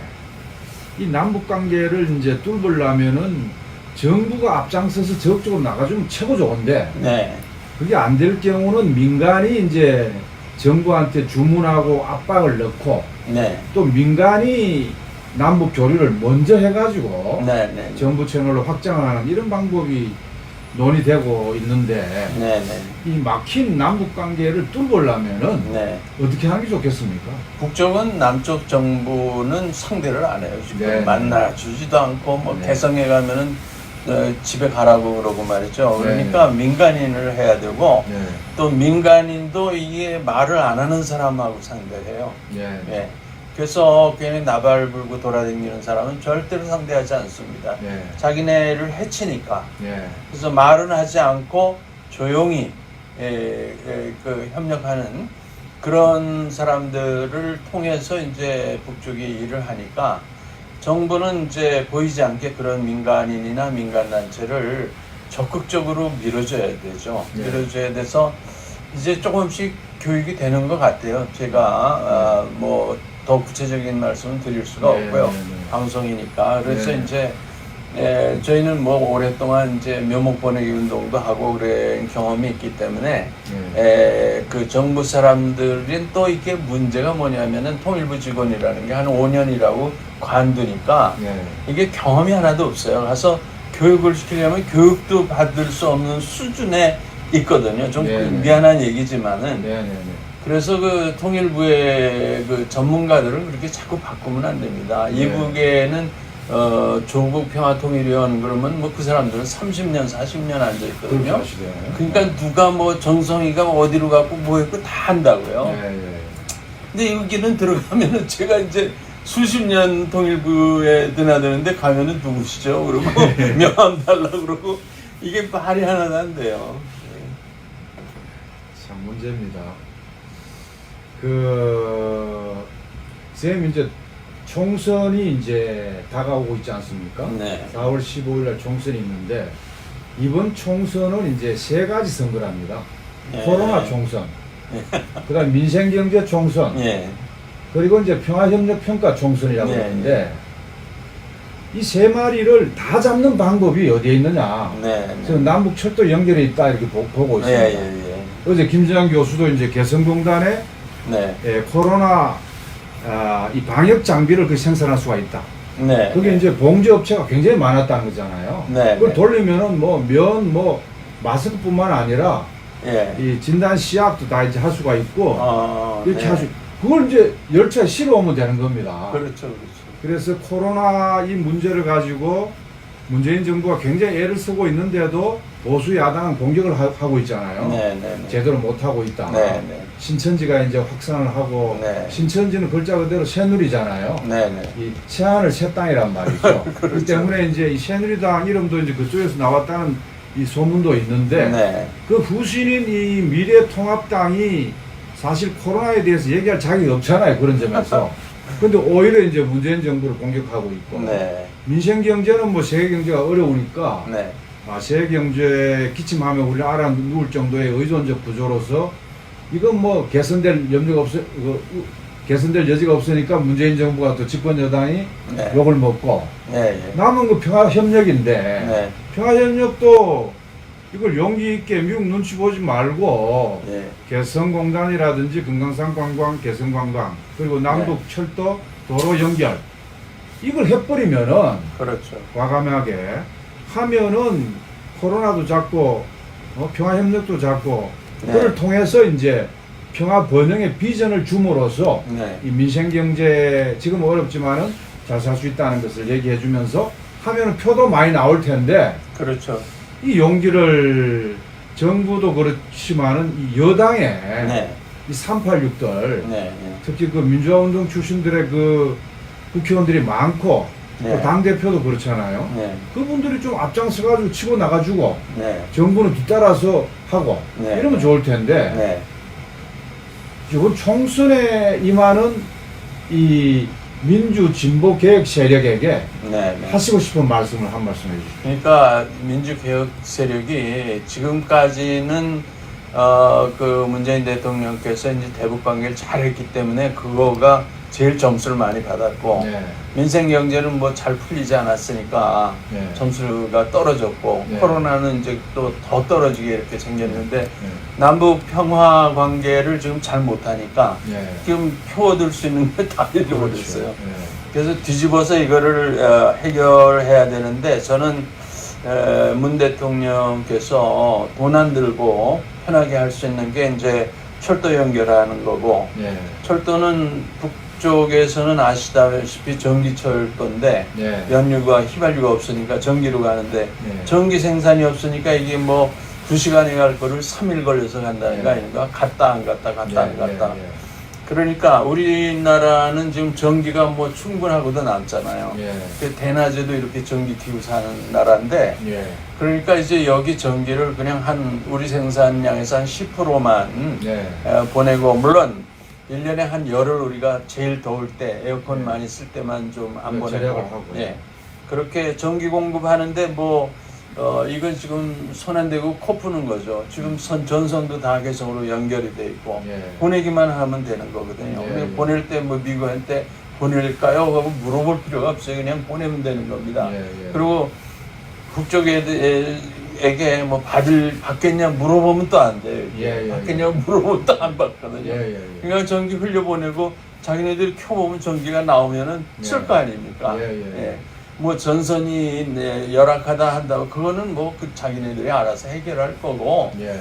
이 남북 관계를 이제 뚫으려면은 정부가 앞장서서 적극적으로 나가주면 최고 좋은데 네. 그게 안 될 경우는 민간이 이제 정부한테 주문하고 압박을 넣고 네. 또 민간이 남북 교류를 먼저 해가지고 네네. 정부 채널로 확장하는 이런 방법이 논의되고 있는데 네네. 이 막힌 남북 관계를 뚫으려면은 네. 어떻게 하는 게 좋겠습니까? 북쪽은 남쪽 정부는 상대를 안 해요. 지금 네. 만나주지도 않고 뭐 네. 개성에 가면은 집에 가라고 그러고 말이죠. 네. 그러니까 민간인을 해야 되고 네. 또 민간인도 이게 말을 안 하는 사람하고 상대해요. 예. 예. 그래서 괜히 나발 불고 돌아다니는 사람은 절대로 상대하지 않습니다. 예. 자기네를 해치니까. 예. 그래서 말은 하지 않고 조용히 그 협력하는 그런 사람들을 통해서 이제 북쪽이 일을 하니까 정부는 이제 보이지 않게 그런 민간인이나 민간단체를 적극적으로 밀어줘야 되죠. 네. 밀어줘야 돼서 이제 조금씩 교육이 되는 것 같아요. 제가 뭐 더 구체적인 말씀은 드릴 수가 네, 없고요. 네, 네. 방송이니까. 그래서 네. 이제 저희는 뭐 오랫동안 이제 묘목 보내기 운동도 하고 그런 경험이 있기 때문에 그 정부 사람들은 또 이게 문제가 뭐냐면은 통일부 직원이라는 게 한 5년이라고 관두니까 네. 이게 경험이 하나도 없어요. 가서 교육을 시키려면 교육도 받을 수 없는 수준에 있거든요. 좀 네, 네. 미안한 얘기지만은. 네. 네. 그래서 그 통일부의 그 전문가들을 그렇게 자꾸 바꾸면 안 됩니다. 네. 이북에는 조국 평화통일위원 그러면 뭐 그 사람들은 30년, 40년 앉아 있거든요. 그러니까 누가 뭐 정성이가 어디로 가고 뭐 했고 다 한다고요. 네. 근데 여기는 들어가면은 제가 이제 수십 년 통일부에 드나드는데 가면은 누구시죠? 그러고 명함 달라고 그러고 이게 말이 하나도 안 돼요. 참 문제입니다. 선생님 이제 총선이 이제 다가오고 있지 않습니까? 네. 4월 15일 날 총선이 있는데 이번 총선은 이제 세 가지 선거랍니다. 네. 코로나 총선, 그다음 민생경제 총선, 예. 그리고 이제 평화협력평가 총선이라고 네. 하는데 이 세 마리를 다 잡는 방법이 어디에 있느냐? 네. 그래서 남북 철도 연결에 있다 이렇게 보고 있습니다. 예. 어제 김정한 교수도 이제 개성공단에 네. 코로나 이 방역 장비를 그 생산할 수가 있다. 네. 그게 이제 봉제 업체가 굉장히 많았다는 거잖아요. 네. 그걸 돌리면은 면 마스크뿐만 아니라 예. 이 진단 시약도 다 이제 할 수가 있고 이렇게 네. 할 수. 그걸 이제 열차에 실어오면 되는 겁니다. 그렇죠. 그래서 코로나 이 문제를 가지고 문재인 정부가 굉장히 애를 쓰고 있는데도 보수 야당은 공격을 하고 있잖아요. 네. 제대로 못 하고 있다. 네. 신천지가 이제 확산을 하고 네. 신천지는 글자 그대로 새누리잖아요. 네. 이 새하늘 새 땅이란 말이죠. 그렇기 때문에 이제 이 새누리당 이름도 이제 그쪽에서 나왔다는 이 소문도 있는데 네. 그 후신인 이 미래통합당이 사실 코로나에 대해서 얘기할 자격이 없잖아요. 그런 점에서. 근데 오히려 이제 문재인 정부를 공격하고 있고 네. 민생경제는 뭐 세계경제가 어려우니까 네. 세계경제에 기침하면 우리 알아 누울 정도의 의존적 구조로서 이건 뭐 개선될 여지가 없으니까 문재인 정부가 또 집권 여당이 네. 욕을 먹고 네. 남은 그 평화협력인데 네. 평화협력도 이걸 용기 있게 미국 눈치 보지 말고 네. 개성공단이라든지 금강산 관광, 개성관광 그리고 남북 철도 도로 연결 이걸 해버리면은 그렇죠. 과감하게 하면은 코로나도 잡고 평화협력도 잡고 그걸 통해서 이제 평화 번영의 비전을 줌으로써 네. 이 민생경제 지금 어렵지만은 잘 살 수 있다는 것을 얘기해 주면서 하면은 표도 많이 나올 텐데 그렇죠. 이 용기를 정부도 그렇지만은 이 여당의 네. 이 386들 네. 특히 그 민주화운동 출신들의 그 국회의원들이 많고 네. 또 당대표도 그렇잖아요. 네. 그분들이 좀 앞장서가지고 치고 나가주고 네. 정부는 뒤따라서 하고 네. 이러면 좋을 텐데 네. 이번 총선에 임하는 이 민주 진보 개혁 세력에게 네. 하시고 싶은 말씀을 한 말씀 해주시죠. 그러니까 민주개혁 세력이 지금까지는 그 문재인 대통령께서 이제 대북 관계를 잘했기 때문에 그거가 제일 점수를 많이 받았고 네. 민생 경제는 뭐 잘 풀리지 않았으니까 네. 점수가 떨어졌고 네. 코로나는 이제 또 더 떨어지게 이렇게 생겼는데 네. 남북 평화 관계를 지금 잘 못하니까 네. 지금 표 얻을 수 있는 게 다 잃어버렸어요. 그렇죠. 네. 그래서 뒤집어서 이거를 해결해야 되는데 저는 문 대통령께서 돈 안 들고 편하게 할 수 있는 게 이제 철도 연결하는 거고 예. 철도는 북쪽에서는 아시다시피 전기철도인데 예. 연료가 휘발유가 없으니까 전기로 가는데 예. 전기 생산이 없으니까 이게 뭐 2시간에 갈 거를 3일 걸려서 간다는 거 아닌가? 갔다 안 갔다 갔다 안 갔다. 그러니까 우리나라는 지금 전기가 뭐 충분하고도 남잖아요. 예. 그 대낮에도 이렇게 전기 키고 사는 나라인데 예. 그러니까 이제 여기 전기를 그냥 우리 생산량에서 한 10%만 예. 보내고 물론 1년에 한 열흘 우리가 제일 더울 때 에어컨 예. 많이 쓸 때만 좀 안 네, 절약을 보내고 하고. 예. 그렇게 전기 공급하는데 뭐 이건 지금 손 안 대고 코 푸는 거죠. 지금 전선도 다 개성으로 연결이 돼 있고 예. 보내기만 하면 되는 거거든요. 예, 근데 예. 보낼 때 뭐 미국한테 보낼까요? 하고 물어볼 필요가 없어요. 그냥 보내면 되는 겁니다. 예, 예. 그리고 북쪽에게 뭐 받겠냐 물어보면 또 안 돼요. 예, 예, 받겠냐고 물어보면 또 안 받거든요. 예, 예, 예. 그러니까 전기 흘려보내고 자기네들이 켜보면 전기가 나오면은 예. 쓸 거 아닙니까? 예, 예. 뭐 전선이 열악하다 한다고 그거는 뭐 그 자기네들이 알아서 해결할 거고 예.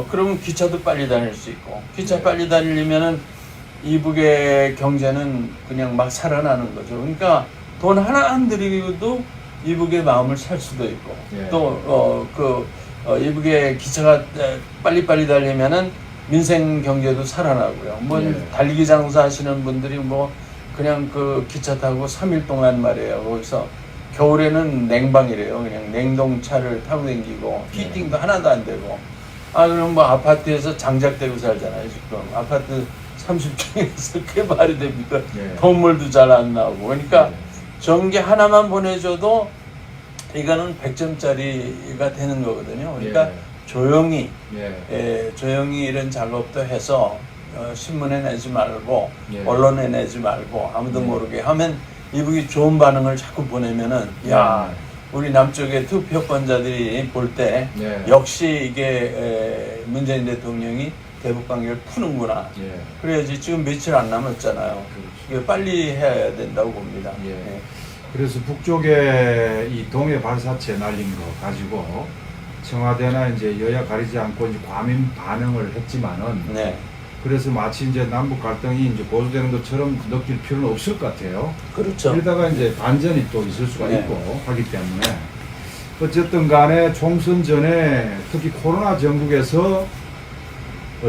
그러면 기차도 빨리 다닐 수 있고 기차 예. 빨리 다니려면은 이북의 경제는 그냥 막 살아나는 거죠. 그러니까 돈 하나 안 들이고도 이북의 마음을 살 수도 있고 예. 또 이북의 기차가 빨리빨리 달리면은 민생 경제도 살아나고요. 뭐 예. 달리기 장사 하시는 분들이 뭐 그냥 그 기차 타고 3일 동안 말이에요. 거기서 겨울에는 냉방이래요. 그냥 냉동차를 타고 다니고 히팅도 하나도 안 되고. 그럼 뭐 아파트에서 장작대고 살잖아요. 지금 아파트 30층에서 그게 말이 됩니까? 예. 건물도 잘 안 나오고. 그러니까 예. 전기 하나만 보내줘도 이거는 100점짜리가 되는 거거든요. 그러니까 예. 조용히 예. 조용히 이런 작업도 해서 신문에 내지 말고 예. 언론에 내지 말고 아무도 예. 모르게 하면 이북이 좋은 반응을 자꾸 보내면은 야 우리 남쪽의 투표권자들이 볼 때 예. 역시 이게 문재인 대통령이 대북 관계를 푸는구나. 예. 그래야지 지금 며칠 안 남았잖아요. 그렇죠. 이게 빨리 해야 된다고 봅니다. 예. 예. 그래서 북쪽에 이 동해 발사체 날린 거 가지고 청와대나 이제 여야 가리지 않고 이제 과민 반응을 했지만은 네. 그래서 마치 이제 남북 갈등이 이제 고조되는 것처럼 느낄 필요는 없을 것 같아요. 그렇죠. 이러다가 이제 반전이 또 있을 수가 네. 있고 하기 때문에 어쨌든 간에 총선 전에 특히 코로나 전국에서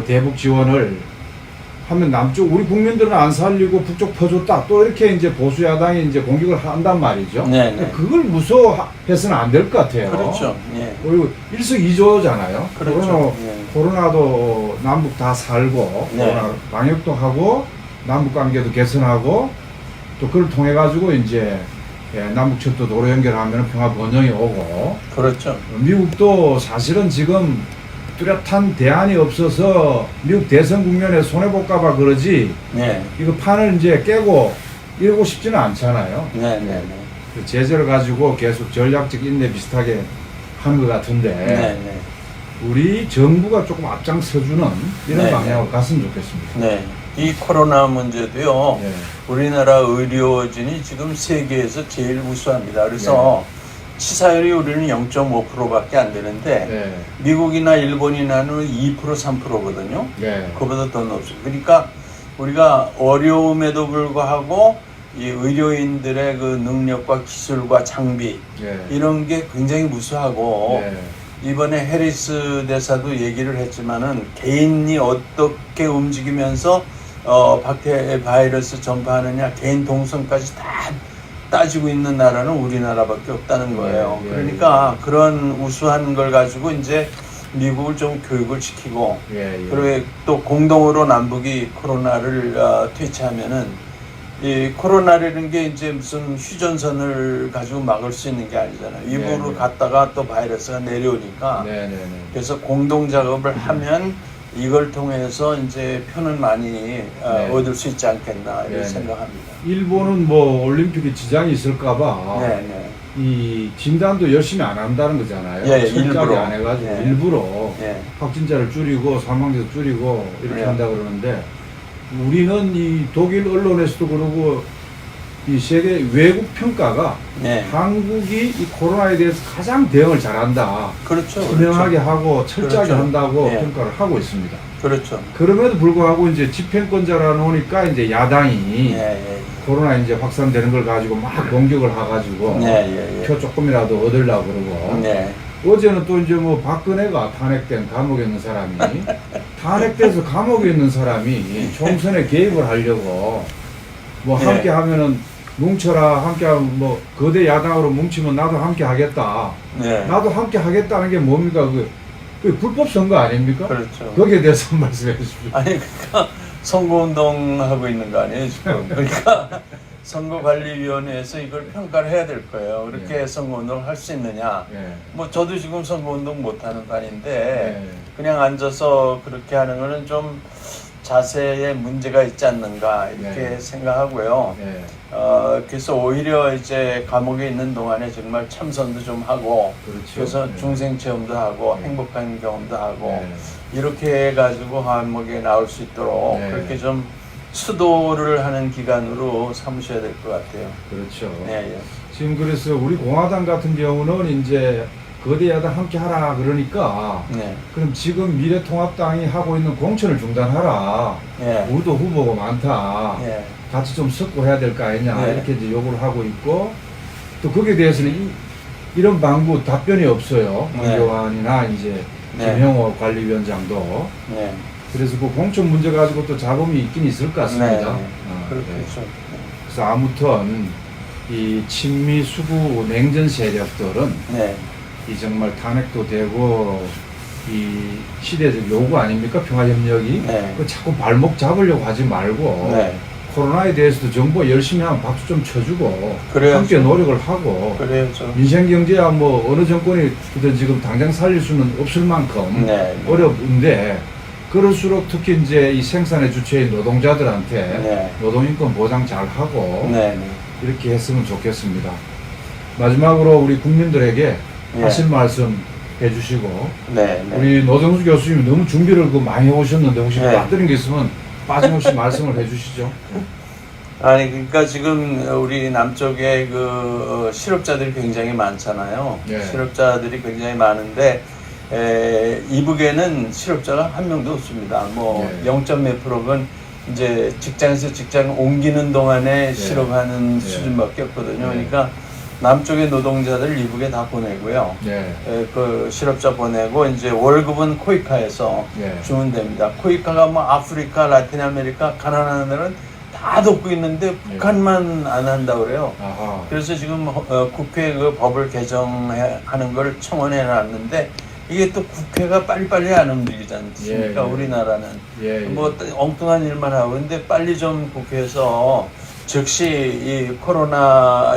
대북 지원을 하면 남쪽 우리 국민들은 안 살리고 북쪽 퍼줬다 또 이렇게 이제 보수 야당이 이제 공격을 한단 말이죠. 네, 네. 그걸 무서워해서는 안 될 것 같아요. 그렇죠. 예. 그리고 일석이조잖아요. 그렇죠. 예. 코로나도 남북 다 살고 네. 코로나 방역도 하고 남북 관계도 개선하고 또 그걸 통해 가지고 이제 남북 철도 도로 연결하면 평화 번영이 오고 그렇죠. 미국도 사실은 지금 뚜렷한 대안이 없어서 미국 대선 국면에 손해볼까봐 그러지 네. 이거 판을 이제 깨고 이러고 싶지는 않잖아요. 네, 네, 네. 그 제재를 가지고 계속 전략적 인내 비슷하게 하는 것 같은데 네, 네. 우리 정부가 조금 앞장서주는 이런 네, 방향으로 갔으면 좋겠습니다. 네. 이 코로나 문제도요. 예. 우리나라 의료진이 지금 세계에서 제일 우수합니다. 그래서 치사율이 우리는 0.5%밖에 안 되는데 네. 미국이나 일본이나는 2% 3%거든요. 네. 그보다 더 높습니다. 그러니까 우리가 어려움에도 불구하고 이 의료인들의 그 능력과 기술과 장비 네. 이런 게 굉장히 무수하고 네. 이번에 해리스 대사도 얘기를 했지만은 개인이 어떻게 움직이면서 박태 바이러스 전파하느냐 개인 동선까지 다 따지고 있는 나라는 우리나라밖에 없다는 거예요. 예, 예, 그러니까 그런 우수한 걸 가지고 이제 미국을 좀 교육을 시키고 예, 예. 그리고 또 공동으로 남북이 코로나를 퇴치하면은 이 코로나라는 게 이제 무슨 휴전선을 가지고 막을 수 있는 게 아니잖아요. 이북으로 네. 갔다가 또 바이러스가 내려오니까 네, 네, 네. 그래서 공동 작업을 하면 이걸 통해서 이제 표는 많이 얻을 수 있지 않겠나 이렇게 네. 생각합니다. 일본은 뭐 올림픽에 지장이 있을까봐 네, 네. 이 진단도 열심히 안 한다는 거잖아요. 예, 철저하게 일부러. 안 해가지고 예. 일부러 예. 확진자를 줄이고 사망자도 줄이고 이렇게 예. 한다 그러는데 우리는 이 독일 언론에서도 그러고 이 세계 외국 평가가 네. 한국이 이 코로나에 대해서 가장 대응을 잘한다. 그렇죠. 투명하게 하고 철저하게 그렇죠. 한다고 예. 평가를 하고 있습니다. 그렇죠. 그럼에도 불구하고 이제 집행권자라 놓으니까 이제 야당이 예. 코로나 이제 확산되는 걸 가지고 막 공격을 해가지고 예. 표 조금이라도 얻으려고 그러고 네. 어제는 또 이제 뭐 박근혜가 탄핵된 감옥에 있는 사람이 탄핵돼서 감옥에 있는 사람이 총선에 개입을 하려고 뭐 네. 함께 하면은 뭉쳐라 함께 하면 뭐 거대 야당으로 뭉치면 나도 함께 하겠다 네. 나도 함께 하겠다는 게 뭡니까 그 불법 선거 아닙니까? 그렇죠. 거기에 대해서 한 말씀해 주십시오. 아니 그러니까 선거운동 하고 있는 거 아니에요 지금? 그러니까 선거관리위원회에서 이걸 평가를 해야 될 거예요. 그렇게 예. 선거운동을 할 수 있느냐? 예. 뭐 저도 지금 선거운동 못하는 판인데 예. 그냥 앉아서 그렇게 하는 거는 좀 자세에 문제가 있지 않는가 이렇게 네. 생각하고요. 예. 그래서 오히려 이제 감옥에 있는 동안에 정말 참선도 좀 하고 그렇죠. 그래서 네. 중생 체험도 하고 네. 행복한 경험도 하고 네. 이렇게 해가지고 감옥에 나올 수 있도록 네. 그렇게 좀 수도를 하는 기간으로 삼으셔야 될 것 같아요. 그렇죠. 네, 예. 지금 그래서 우리 공화당 같은 경우는 이제 거대 야당 함께 하라 그러니까 네. 그럼 지금 미래통합당이 하고 있는 공천을 중단하라. 예. 우리도 후보가 많다. 예. 같이 좀 섞고 해야 될 거 아니냐. 네. 이렇게 이제 요구를 하고 있고 또 거기에 대해서는 이런 방구 답변이 없어요. 네. 황교안이나 이제 네. 김영호 관리위원장도. 네. 그래서 그 공천 문제 가지고 또 잡음이 있긴 있을 것 같습니다. 네. 네. 그렇겠죠. 그래서 아무튼 이 친미 수구 냉전 세력들은 네. 이 정말 탄핵도 되고 이 시대적 요구 아닙니까? 평화협력이. 네. 그 자꾸 발목 잡으려고 하지 말고 네. 코로나에 대해서도 정부가 열심히 하면 박수 좀 쳐주고 그래야죠. 함께 노력을 하고 그래야죠. 민생경제야 뭐 어느 정권이든 지금 당장 살릴 수는 없을 만큼 네. 어려운데 그럴수록 특히 이제 이 생산의 주체인 노동자들한테 네. 노동인권 보장 잘 하고 네. 이렇게 했으면 좋겠습니다. 마지막으로 우리 국민들에게 네. 하실 말씀 해주시고 네. 네. 우리 노정수 교수님이 너무 준비를 그 많이 해오셨는데 혹시 네. 빠뜨린 게 있으면 빠짐없이 말씀을 해주시죠. 아니 그러니까 지금 우리 남쪽에 그 실업자들이 굉장히 많잖아요. 네. 실업자들이 굉장히 많은데 이북에는 실업자가 한 명도 없습니다. 뭐 네. 0.몇 프로는 이제 직장에서 직장 옮기는 동안에 실업하는 네. 수준밖에 없거든요. 네. 그러니까 남쪽의 노동자들 이북에 다 보내고요. 네. 그 실업자 보내고 이제 월급은 코이카에서 네. 주면 됩니다. 코이카가 뭐 아프리카, 라틴 아메리카, 가난한 나라는 다 돕고 있는데 북한만 안 한다고 그래요. 아하. 그래서 지금 국회 그 법을 개정하는 걸 청원해 놨는데 이게 또 국회가 빨리빨리 안 움직이지 않습니까? 예, 예. 우리나라는. 예, 예. 뭐 엉뚱한 일만 하고 있는데 빨리 좀 국회에서 즉시 이 코로나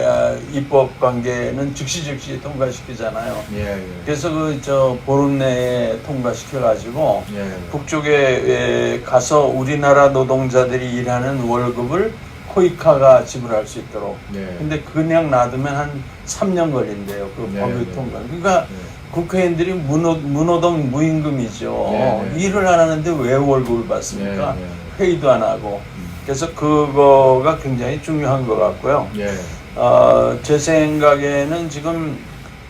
입법 관계는 즉시 통과시키잖아요. 예, 예. 그래서 보름 내에 통과시켜가지고 예. 북쪽에 가서 우리나라 노동자들이 일하는 월급을 코이카가 지불할 수 있도록. 예. 근데 그냥 놔두면 한 3년 걸린대요. 그 네, 법이 네. 통과. 그러니까 네. 국회의원들이 무노동 무임금이죠. 네, 네. 일을 안 하는데 왜 월급을 받습니까? 네, 네. 회의도 안 하고. 그래서 그거가 굉장히 중요한 것 같고요. 예. 제 생각에는 지금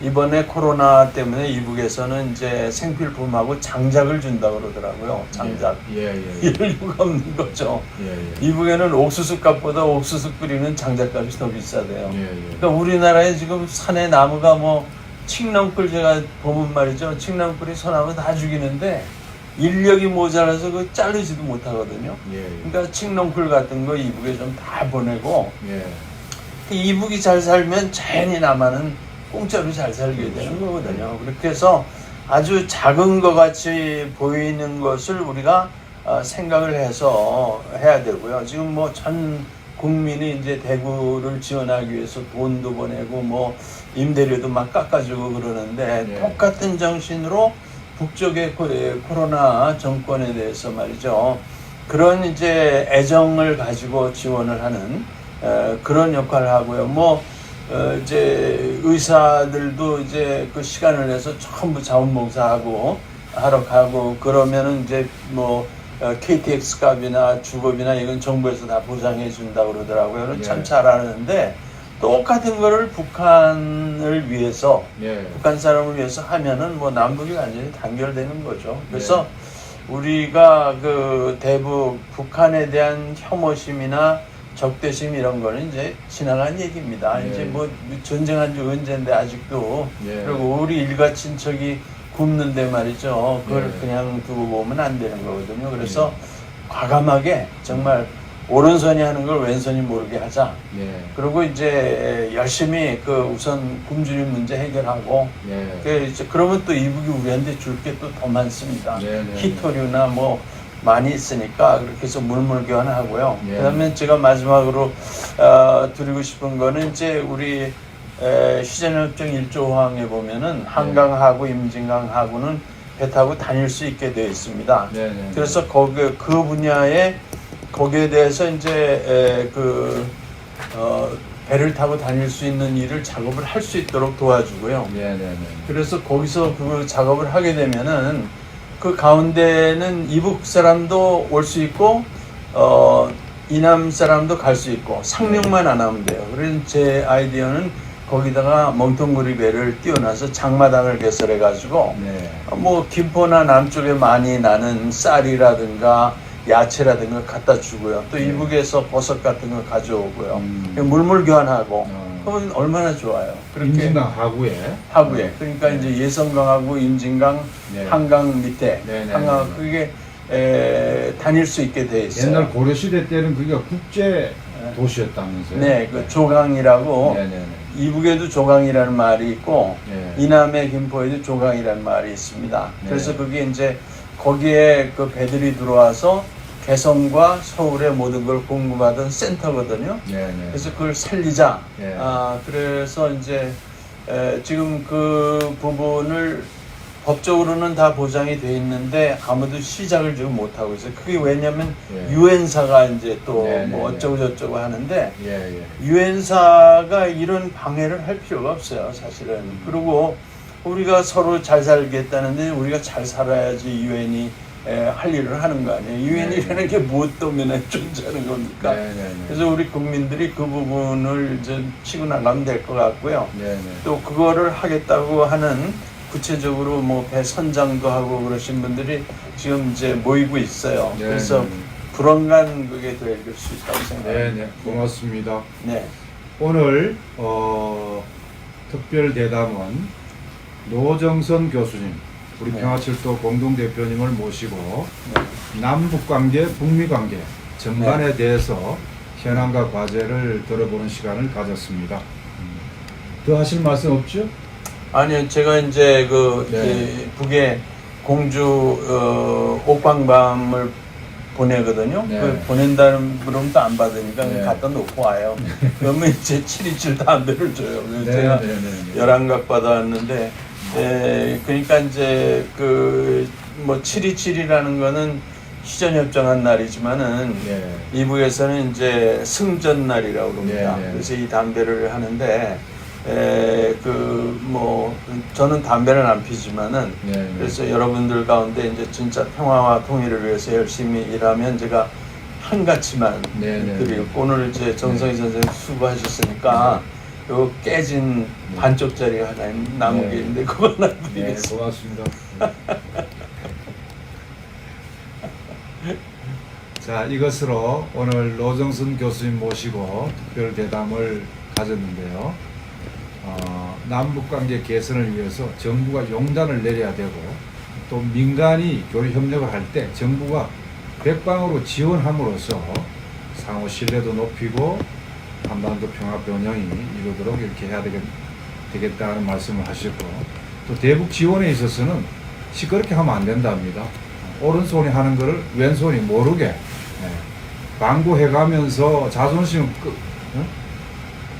이번에 코로나 때문에 이북에서는 이제 생필품하고 장작을 준다고 그러더라고요. 장작. 예, 예. 이럴 이유가 없는 거죠. 예, 예. 이북에는 옥수수 값보다 옥수수 끓이는 장작값이 더 비싸대요. 예, 예. 그러니까 우리나라에 지금 산에 나무가 뭐 칡나무꿀 제가 보면 말이죠. 칡나무꿀이 소나무 다 죽이는데 인력이 모자라서 그 자르지도 못하거든요. 예, 예. 그러니까 칡나무꿀 같은 거 이북에 좀 다 보내고 예. 이북이 잘 살면 자연히 남한은 공짜로 잘 살게 되는 거거든요. 그렇게 해서 아주 작은 것 같이 보이는 것을 우리가 생각을 해서 해야 되고요. 지금 뭐 전 국민이 이제 대구를 지원하기 위해서 돈도 보내고 뭐 임대료도 막 깎아주고 그러는데 네. 똑같은 정신으로 북쪽의 코로나 정권에 대해서 말이죠. 그런 이제 애정을 가지고 지원을 하는 그런 역할을 하고요. 뭐 이제 의사들도 이제 그 시간을 내서 전부 자원봉사하고 하러 가고 그러면은 이제 뭐 KTX 값이나 주급이나 이건 정부에서 다 보장해 준다고 그러더라고요. 예. 참 잘하는데 똑같은 거를 북한을 위해서 예. 북한 사람을 위해서 하면은 뭐 남북이 완전히 단결되는 거죠. 그래서 우리가 그 대북 북한에 대한 혐오심이나 적대심 이런 거는 이제 지나간 얘기입니다. 예. 이제 뭐 전쟁한 지 언젠데 아직도 예. 그리고 우리 일가 친척이 굶는데 말이죠. 그걸 예. 그냥 두고 보면 안 되는 거거든요. 그래서 과감하게 정말 오른손이 하는 걸 왼손이 모르게 하자. 예. 그리고 이제 열심히 그 우선 굶주림 문제 해결하고 예. 이제 그러면 또 이북이 우리한테 줄 게 또 더 많습니다. 네, 네, 히토류나 뭐 많이 있으니까 그렇게 해서 물물 교환하고요. 예. 그다음에 제가 마지막으로 드리고 싶은 거는 이제 우리 휴전협정 1조 호항에 보면은 한강하고 임진강하고는 배 타고 다닐 수 있게 되어 있습니다. 네, 네. 그래서 그 분야에 거기에 대해서 이제 배를 타고 다닐 수 있는 일을 작업을 할 수 있도록 도와주고요. 네, 네, 네. 그래서 거기서 그 작업을 하게 되면은 그 가운데는 이북 사람도 올 수 있고 이남 사람도 갈 수 있고 상륙만 안 하면 돼요. 그래서 제 아이디어는 거기다가 멍텅구리 배를 띄워놔서 장마당을 개설해 가지고 네. 뭐 김포나 남쪽에 많이 나는 쌀이라든가 야채라든가 갖다 주고요. 또 이북에서 버섯 같은 거 가져오고요. 물물 교환하고 그러면 얼마나 좋아요. 그렇게 임진강 하구에. 하구에. 그러니까 이제 예성강하고 임진강, 네. 한강 밑에 네, 네, 한강 네. 그게 다닐 수 있게 돼 있어요. 옛날 고려 시대 때는 그게 국제 도시였다면서요? 네, 그 조강이라고 네, 네, 네. 이북에도 조강이라는 말이 있고 네. 이남의 김포에도 조강이라는 말이 있습니다. 네. 그래서 그게 이제 거기에 그 배들이 들어와서 개성과 서울의 모든 걸 공급하던 센터거든요. 네, 네. 그래서 그걸 살리자. 네. 그래서 이제 지금 그 부분을 법적으로는 다 보장이 돼 있는데 아무도 시작을 지금 못 하고 있어요. 그게 왜냐면 예. 유엔사가 이제 또 네, 뭐 네, 어쩌고 저쩌고 하는데 예, 예. 유엔사가 이런 방해를 할 필요가 없어요, 사실은. 그리고 우리가 서로 잘 살겠다는데 우리가 잘 살아야지 유엔이 할 일을 하는 거 아니에요. 유엔이라는 게 무엇 때문에 존재하는 겁니까? 네, 네, 네. 그래서 우리 국민들이 그 부분을 좀 치고 나가면 될 것 같고요. 네, 네. 또 그거를 하겠다고 하는 구체적으로 뭐 배 선장도 하고 그러신 분들이 지금 이제 모이고 있어요. 네, 그래서 네, 네. 불언간 그게 될 수 있다고 생각합니다. 네, 네. 고맙습니다. 네. 오늘 특별 대담은 노정선 교수님, 우리 네. 평화철도 공동대표님을 모시고 남북관계, 북미관계 전반에 대해서 현안과 과제를 들어보는 시간을 가졌습니다. 더 하실 말씀 없죠? 아니요, 제가 이제 그 네. 북에 공주 옥방밤을 보내거든요. 네. 그 보낸다는 그럼 또 안 받으니까 네. 갖다 놓고 와요. 그러면 이제 727 담배를 줘요. 그래서 네, 제가 네, 네, 네. 11각 받아왔는데, 그러니까 이제 그 뭐 727이라는 거는 휴전협정한 날이지만은 네. 이북에서는 이제 승전 날이라고 그럽니다. 네, 네. 그래서 이 담배를 하는데, 저는 담배는 안 피지만은, 네, 네. 그래서 여러분들 가운데 이제 진짜 평화와 통일을 위해서 열심히 일하면 제가 한 가지만 네, 네. 드리고, 오늘 이제 정성희 선생님 수고하셨으니까, 요 깨진 반쪽짜리가 하나 남은 게 있는데, 그거 하나 네, 드리겠습니다. 고맙습니다. 자, 이것으로 오늘 노정선 교수님 모시고 특별 대담을 가졌는데요. 남북관계 개선을 위해서 정부가 용단을 내려야 되고 또 민간이 교류 협력을 할 때 정부가 백방으로 지원함으로써 상호 신뢰도 높이고 한반도 평화 변형이 이루도록 이렇게 해야 되겠다는 말씀을 하셨고, 또 대북 지원에 있어서는 시끄럽게 하면 안 된답니다. 오른손이 하는 거를 왼손이 모르게 광고해가면서 자존심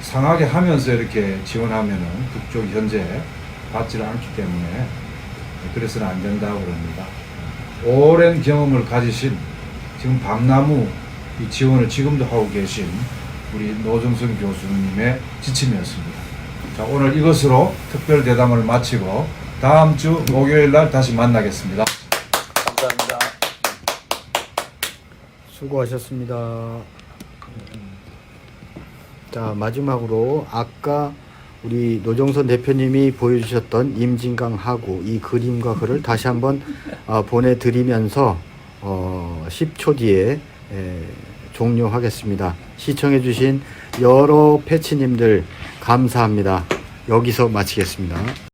상하게 하면서 이렇게 지원하면은 북쪽이 현재 받지를 않기 때문에 그래서는 안 된다고 그럽니다. 오랜 경험을 가지신 지금 밤나무 이 지원을 지금도 하고 계신 우리 노정선 교수님의 지침이었습니다. 자, 오늘 이것으로 특별 대담을 마치고 다음 주 목요일 날 다시 만나겠습니다. 감사합니다. 수고하셨습니다. 자, 마지막으로 아까 우리 노정선 대표님이 보여주셨던 임진강 하구 이 그림과 글을 다시 한번 보내드리면서 10초 뒤에 종료하겠습니다. 시청해주신 여러 패치님들 감사합니다. 여기서 마치겠습니다.